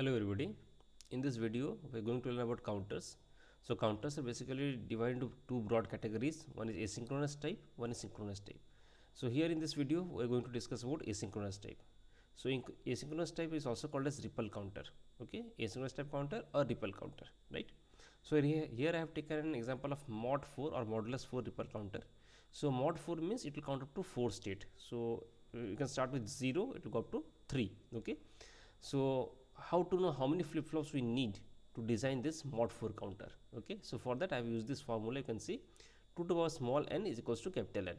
Hello everybody. In this video, we are going to learn about counters. So counters are basically divided into two broad categories. One is asynchronous type, one is synchronous type. So here in this video, we are going to discuss about asynchronous type. So asynchronous type is also called as ripple counter. Okay, asynchronous type counter or ripple counter, right? So here I have taken an example of mod 4 or modulus 4 ripple counter. So mod 4 means it will count up to 4 state. So you can start with 0, it will go up to 3. Okay. So how to know how many flip-flops we need to design this mod 4 counter? Okay, so for that I have used this formula. You can see 2 to the power small n is equals to capital N.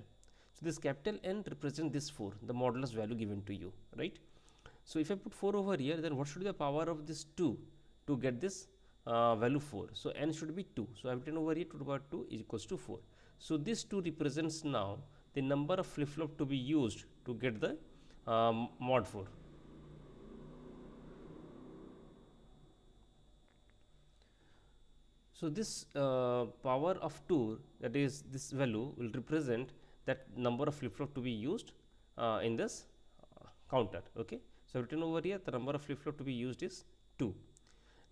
So this capital N represents this 4, the modulus value given to you, right? So if I put 4 over here, then what should be the power of this 2 to get this value 4? So n should be 2. So I have written over here 2 to the power 2 is equals to 4. So this 2 represents now the number of flip-flop to be used to get the mod 4. So this power of 2, that is this value, will represent that number of flip-flop to be used in this counter. Okay. So written over here, the number of flip-flop to be used is 2.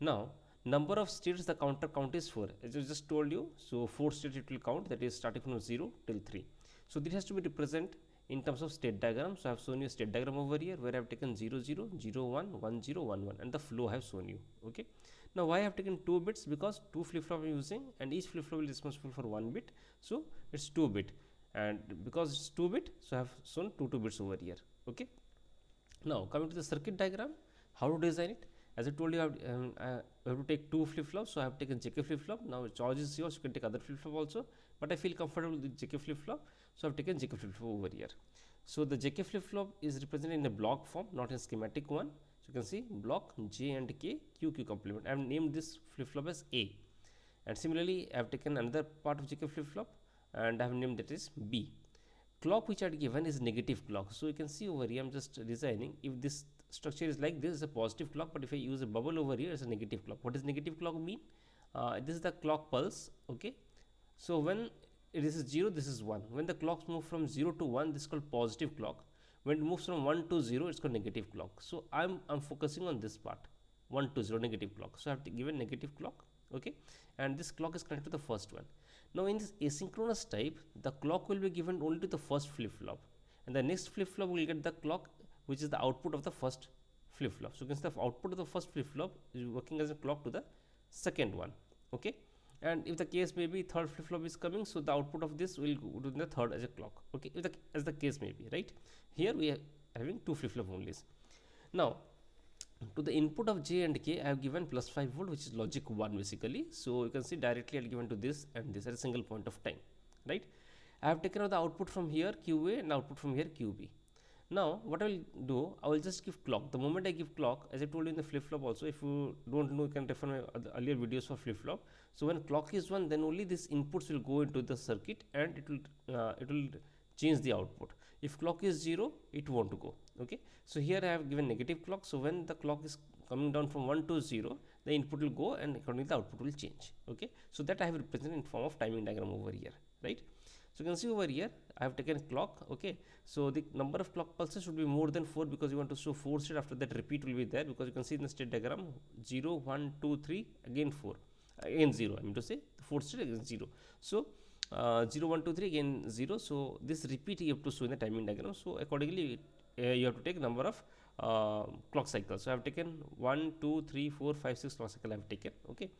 Now number of states the counter count is 4, as I just told you. So 4 states it will count, that is starting from 0 till 3. So this has to be represented in terms of state diagram. So I have shown you a state diagram over here where I have taken 0 0 0 1 1 0 1 1 and the flow I have shown you. Okay. Now why I have taken 2 bits? Because 2 flip-flop I am using and each flip-flop is responsible for 1 bit. So it's 2 bit, and because it's 2 bit, so I have shown 2 bits over here. Okay. Now coming to the circuit diagram, how to design it? As I told you, I have to take 2 flip-flops. So I have taken JK flip-flop. Now choice is yours, you can take other flip-flop also, but I feel comfortable with JK flip-flop, so I have taken JK flip-flop over here. So the JK flip-flop is represented in a block form, not in schematic one. So you can see block J and K, Q, Q complement. I have named this flip-flop as A, and similarly I have taken another part of JK flip-flop and I have named that is B. Clock which I had given is negative clock. So you can see over here I am just designing, if this structure is like this, is a positive clock, but if I use a bubble over here, it's a negative clock. What does negative clock mean? This is the clock pulse. Okay. So when this is 0, this is 1. When the clocks move from 0 to 1, this is called positive clock. When it moves from 1 to 0, it's called negative clock. So I'm focusing on this part, 1 to 0 negative clock. So I have to give a negative clock. Okay, and this clock is connected to the first one. Now in this asynchronous type, the clock will be given only to the first flip-flop, and the next flip-flop will get the clock which is the output of the first flip-flop. So you can see the output of the first flip-flop is working as a clock to the second one. Okay, and if the case may be third flip-flop is coming, so the output of this will go to the third as a clock. Okay, if as the case may be, right? Here we are having 2 flip-flop only. Now to the input of J and K, I have given plus 5 volt, which is logic 1 basically. So you can see directly I have given to this and this at a single point of time, right? I have taken out the output from here QA and output from here QB. Now what I will do, I will just give clock. The moment I give clock, as I told you in the flip-flop also, if you don't know, you can refer my earlier videos for flip-flop. So when clock is 1, then only these inputs will go into the circuit and it will change the output. If clock is 0, it won't go. Okay, so here I have given negative clock. So when the clock is coming down from 1 to 0, the input will go and accordingly the output will change. Okay, so that I have represented in form of timing diagram over here, right? So you can see over here I have taken clock. Okay, so the number of clock pulses should be more than 4 because you want to show 4 state. After that repeat will be there, because you can see in the state diagram 0 1 2 3 again 4 again 0, I mean to say 4 state again 0. So 0 1 2 3 again 0. So this repeat you have to show in the timing diagram. So accordingly you have to take number of clock cycles. So I have taken 1 2 3 4 5 6 clock cycle I have taken. Okay,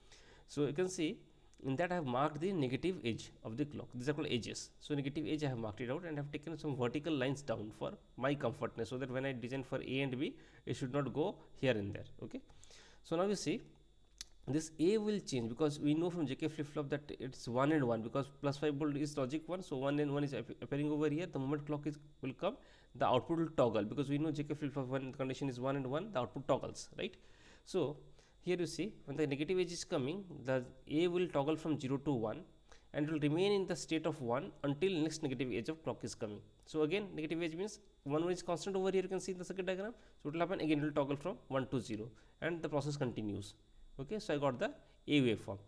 so you can see in that I have marked the negative edge of the clock. These are called edges. So negative edge I have marked it out and I have taken some vertical lines down for my comfortness, so that when I design for A and B, it should not go here and there. Okay, so now you see this A will change, because we know from JK flip-flop that it's 1 and 1, because plus 5 volt is logic 1. So 1 and 1 is appearing over here. The moment clock will come, the output will toggle, because we know JK flip-flop when the condition is 1 and 1, the output toggles, right? So here you see when the negative edge is coming, the A will toggle from 0 to 1 and it will remain in the state of 1 until next negative edge of clock is coming. So again negative edge means 1 is constant over here, you can see in the circuit diagram. So it will happen again, it will toggle from 1 to 0 and the process continues. Okay, so I got the A waveform.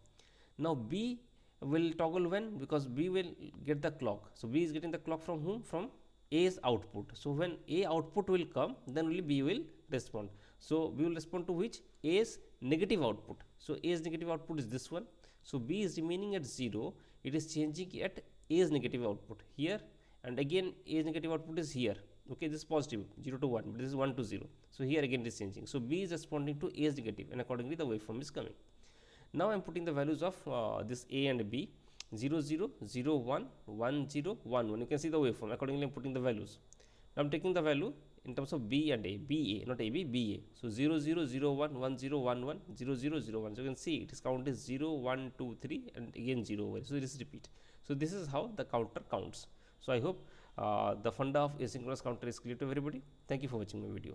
Now B will toggle when? Because B will get the clock. So B is getting the clock from whom? From A's output. So when A output will come, then only B will respond. So we will respond to which? A's negative output. So A's negative output is this one. So B is remaining at 0. It is changing at A's negative output here, and again A's negative output is here. Okay, this is positive 0 to 1, but this is 1 to 0. So here again it is changing. So B is responding to A's negative, and accordingly the waveform is coming. Now I am putting the values of this A and B. 0 0 0 1 1 0 1 1. You can see the waveform. Accordingly I am putting the values. Now I am taking the value in terms of B and A, BA, not AB, BA. So 0 0 0 1 1 0 1 1 0 0 0 1. So you can see it is count is 0 1 2 3 and again 0 over. So this is repeat. So this is how the counter counts. So I hope the funda of asynchronous counter is clear to everybody. Thank you for watching my video.